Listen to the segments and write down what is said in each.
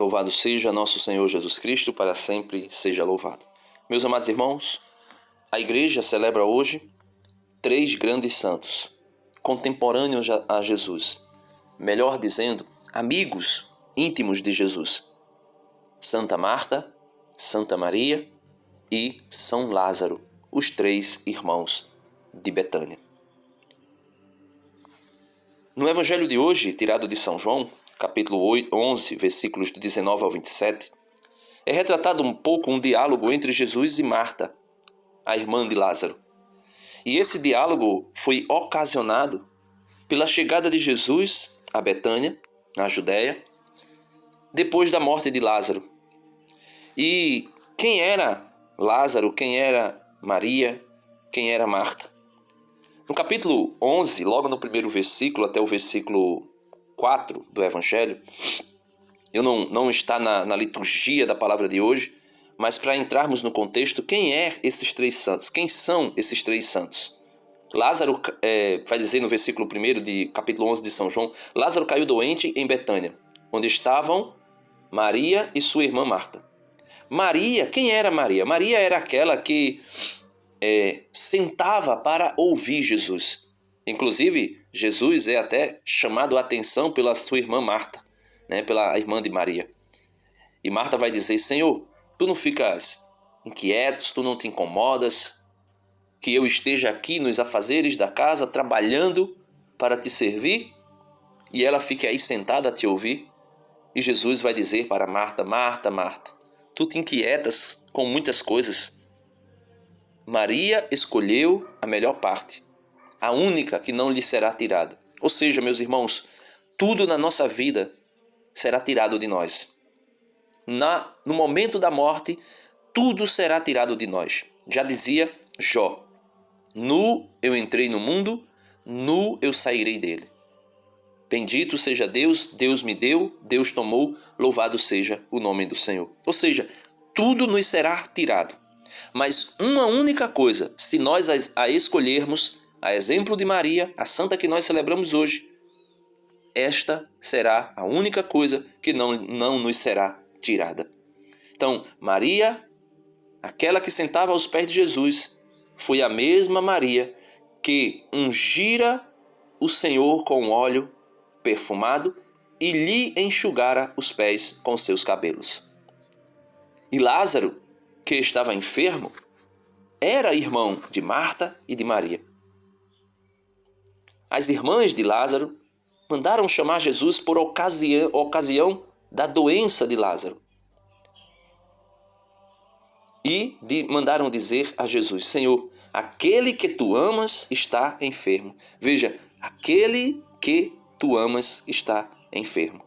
Louvado seja nosso Senhor Jesus Cristo, para sempre seja louvado. Meus amados irmãos, a igreja celebra hoje 3 grandes santos, contemporâneos a Jesus, melhor dizendo, amigos íntimos de Jesus. Santa Marta, Santa Maria e São Lázaro, os 3 irmãos de Betânia. No evangelho de hoje, tirado de São João, capítulo 11, versículos de 19 ao 27, é retratado um pouco um diálogo entre Jesus e Marta, a irmã de Lázaro. E esse diálogo foi ocasionado pela chegada de Jesus a Betânia, na Judéia, depois da morte de Lázaro. E quem era Lázaro, quem era Maria, quem era Marta? No capítulo 11, logo no primeiro versículo até o versículo 4 do Evangelho, não está na liturgia da palavra de hoje, mas para entrarmos no contexto, quem é esses 3 santos? Quem são esses 3 santos? Lázaro, vai dizer no versículo 1 de capítulo 11 de São João, Lázaro caiu doente em Betânia, onde estavam Maria e sua irmã Marta. Maria, quem era Maria? Maria era aquela que sentava para ouvir Jesus. Inclusive, Jesus é até chamado a atenção pela sua irmã Marta, pela irmã de Maria. E Marta vai dizer, Senhor, tu não ficas inquieto, tu não te incomodas, que eu esteja aqui nos afazeres da casa, trabalhando para te servir? E ela fica aí sentada a te ouvir. E Jesus vai dizer para Marta, Marta, Marta, tu te inquietas com muitas coisas. Maria escolheu a melhor parte, a única que não lhe será tirada. Ou seja, meus irmãos, tudo na nossa vida será tirado de nós. No momento da morte, tudo será tirado de nós. Já dizia Jó, nu eu entrei no mundo, nu eu sairei dele. Bendito seja Deus, Deus me deu, Deus tomou, louvado seja o nome do Senhor. Ou seja, tudo nos será tirado. Mas uma única coisa, se nós a escolhermos, a exemplo de Maria, a santa que nós celebramos hoje, esta será a única coisa que não nos será tirada. Então, Maria, aquela que sentava aos pés de Jesus, foi a mesma Maria que ungira o Senhor com óleo perfumado e lhe enxugara os pés com seus cabelos. E Lázaro, que estava enfermo, era irmão de Marta e de Maria. As irmãs de Lázaro mandaram chamar Jesus por ocasião da doença de Lázaro. E mandaram dizer a Jesus, Senhor, aquele que tu amas está enfermo. Veja, aquele que tu amas está enfermo.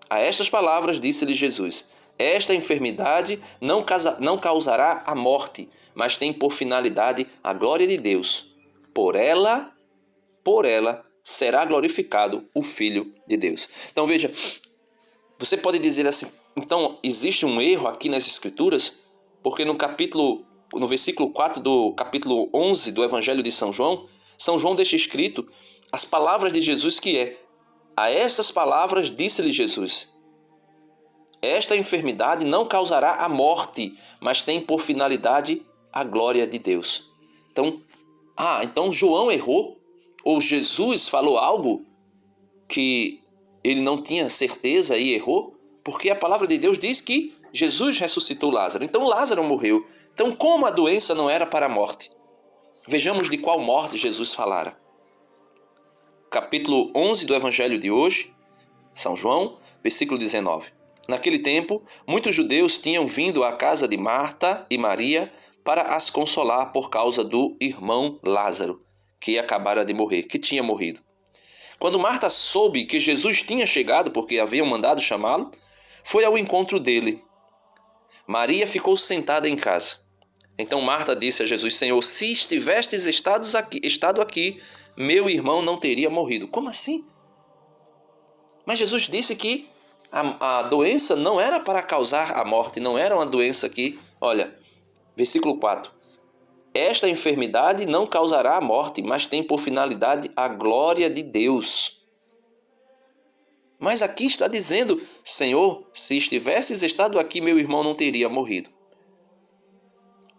A estas palavras disse-lhe Jesus, esta enfermidade não causará a morte, mas tem por finalidade a glória de Deus. Por ela será glorificado o Filho de Deus. Então veja, você pode dizer assim, então existe um erro aqui nas Escrituras, porque no versículo 4 do capítulo 11 do Evangelho de São João deixa escrito as palavras de Jesus que é, a estas palavras disse-lhe Jesus, esta enfermidade não causará a morte, mas tem por finalidade a glória de Deus. Então João errou? Ou Jesus falou algo que ele não tinha certeza e errou? Porque a palavra de Deus diz que Jesus ressuscitou Lázaro. Então Lázaro morreu. Então como a doença não era para a morte? Vejamos de qual morte Jesus falara. Capítulo 11 do Evangelho de hoje, São João, versículo 19. Naquele tempo, muitos judeus tinham vindo à casa de Marta e Maria para as consolar por causa do irmão Lázaro, que acabara de morrer, que tinha morrido. Quando Marta soube que Jesus tinha chegado, porque haviam mandado chamá-lo, foi ao encontro dele. Maria ficou sentada em casa. Então Marta disse a Jesus, Senhor, se estivestes estado aqui, meu irmão não teria morrido. Como assim? Mas Jesus disse que a doença não era para causar a morte, não era uma doença que, olha, versículo 4. Esta enfermidade não causará a morte, mas tem por finalidade a glória de Deus. Mas aqui está dizendo: Senhor, se estivesses estado aqui, meu irmão não teria morrido.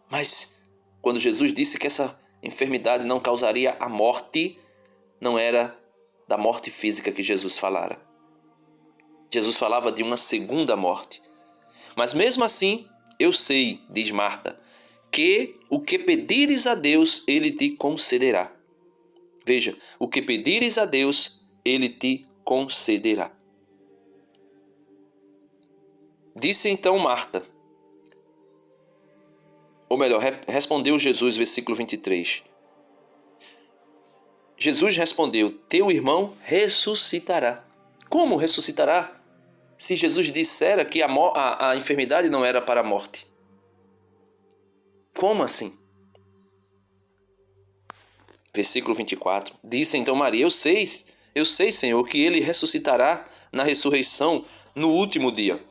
Mas quando Jesus disse que essa enfermidade não causaria a morte, não era da morte física que Jesus falara. Jesus falava de uma segunda morte. Mas mesmo assim, eu sei, diz Marta, que o que pedires a Deus, Ele te concederá. Veja, o que pedires a Deus, Ele te concederá. Disse então Marta, ou melhor, respondeu Jesus, versículo 23. Jesus respondeu: teu irmão ressuscitará. Como ressuscitará? Se Jesus dissera que a enfermidade não era para a morte. Como assim? Versículo 24. Disse então Maria: eu sei, Senhor, que ele ressuscitará na ressurreição no último dia.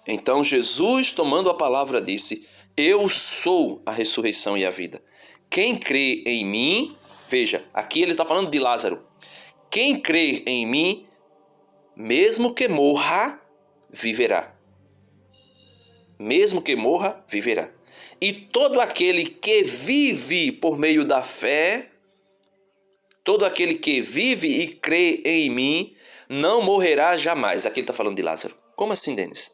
Então Jesus, tomando a palavra, disse: eu sou a ressurreição e a vida. Quem crê em mim, veja, aqui ele está falando de Lázaro. Quem crê em mim, mesmo que morra, viverá. Mesmo que morra, viverá. E todo aquele que vive por meio da fé, todo aquele que vive e crê em mim, não morrerá jamais. Aqui ele está falando de Lázaro. Como assim, Denis?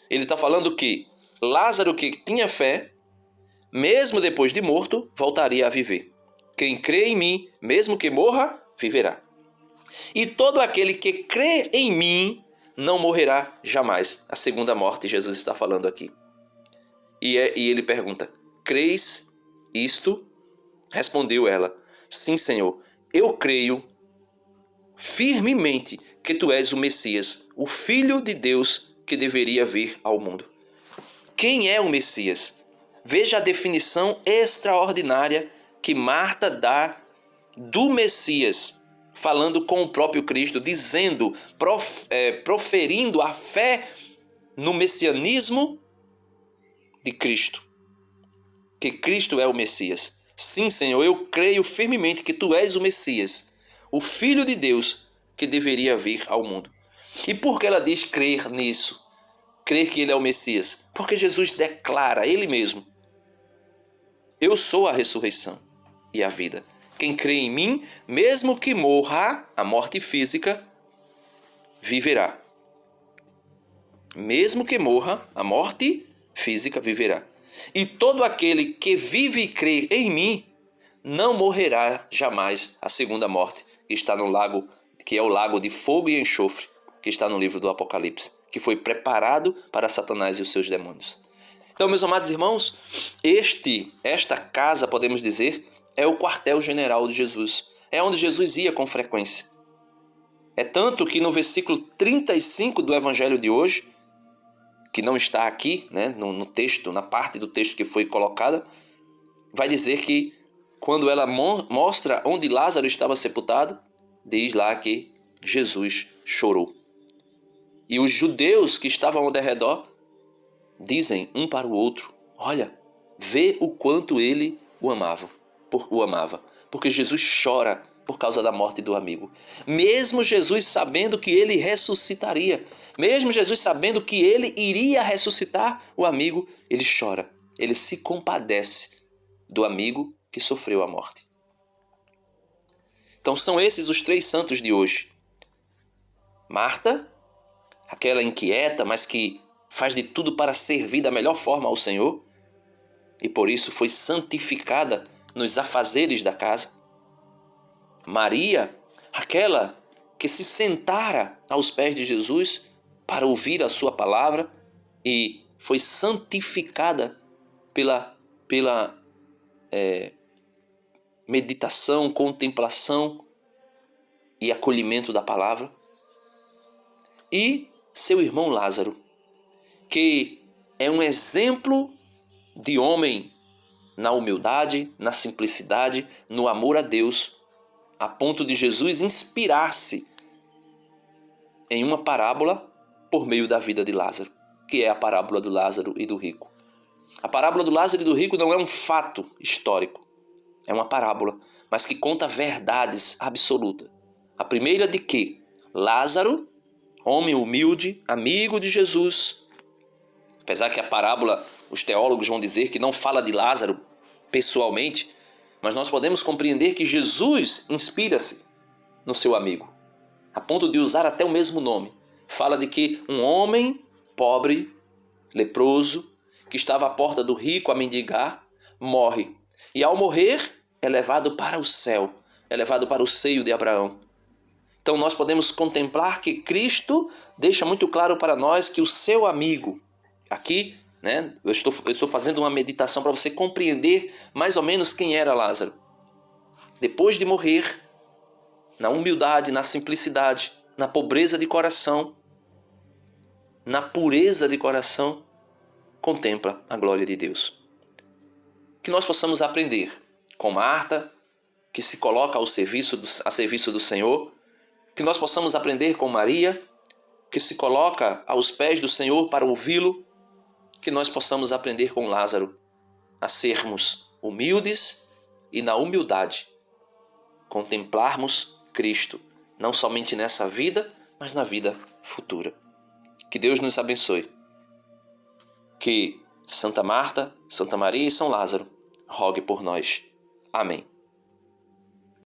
Ele está falando que Lázaro, que tinha fé, mesmo depois de morto, voltaria a viver. Quem crê em mim, mesmo que morra, viverá. E todo aquele que crê em mim não morrerá jamais. A segunda morte, Jesus está falando aqui. E ele pergunta: crês isto? Respondeu ela: sim, Senhor, eu creio firmemente que tu és o Messias, o Filho de Deus que deveria vir ao mundo. Quem é o Messias? Veja a definição extraordinária que Marta dá do Messias, falando com o próprio Cristo, dizendo, proferindo a fé no messianismo de Cristo, que Cristo é o Messias. Sim, Senhor, eu creio firmemente que tu és o Messias, o Filho de Deus que deveria vir ao mundo. E por que ela diz crer nisso? Crer que ele é o Messias? Porque Jesus declara ele mesmo: eu sou a ressurreição e a vida. Quem crê em mim, mesmo que morra, a morte física, viverá. Mesmo que morra, a morte física viverá. E todo aquele que vive e crê em mim, não morrerá jamais a segunda morte, que está no lago, que é o lago de fogo e enxofre, que está no livro do Apocalipse, que foi preparado para Satanás e os seus demônios. Então, meus amados irmãos, esta casa, podemos dizer, é o quartel-general de Jesus. É onde Jesus ia com frequência. É tanto que no versículo 35 do Evangelho de hoje, que não está aqui, né, no texto, na parte do texto que foi colocada, vai dizer que quando ela mostra onde Lázaro estava sepultado, diz lá que Jesus chorou. E os judeus que estavam ao redor dizem um para o outro: olha, vê o quanto ele o amava, porque Jesus chora por causa da morte do amigo. Mesmo Jesus sabendo que ele ressuscitaria, mesmo Jesus sabendo que ele iria ressuscitar o amigo, ele chora, ele se compadece do amigo que sofreu a morte. Então são esses os três santos de hoje. Marta, aquela inquieta, mas que faz de tudo para servir da melhor forma ao Senhor, e por isso foi santificada nos afazeres da casa. Maria, aquela que se sentara aos pés de Jesus para ouvir a sua palavra e foi santificada pela meditação, contemplação e acolhimento da palavra. E seu irmão Lázaro, que é um exemplo de homem na humildade, na simplicidade, no amor a Deus, a ponto de Jesus inspirar-se em uma parábola por meio da vida de Lázaro, que é a parábola do Lázaro e do rico. A parábola do Lázaro e do rico não é um fato histórico, é uma parábola, mas que conta verdades absolutas. A primeira de que Lázaro, homem humilde, amigo de Jesus. Apesar que a parábola, os teólogos vão dizer que não fala de Lázaro pessoalmente, mas nós podemos compreender que Jesus inspira-se no seu amigo, a ponto de usar até o mesmo nome. Fala de que um homem pobre, leproso, que estava à porta do rico a mendigar, morre. E ao morrer, é levado para o céu, é levado para o seio de Abraão. Então nós podemos contemplar que Cristo deixa muito claro para nós que o seu amigo, aqui, né, eu estou fazendo uma meditação para você compreender mais ou menos quem era Lázaro. Depois de morrer, na humildade, na simplicidade, na pobreza de coração, na pureza de coração, contempla a glória de Deus. Que nós possamos aprender com Marta, que se coloca a serviço do Senhor, que nós possamos aprender com Maria, que se coloca aos pés do Senhor para ouvi-lo, que nós possamos aprender com Lázaro a sermos humildes e na humildade contemplarmos Cristo, não somente nessa vida, mas na vida futura. Que Deus nos abençoe. Que Santa Marta, Santa Maria e São Lázaro rogue por nós. Amém.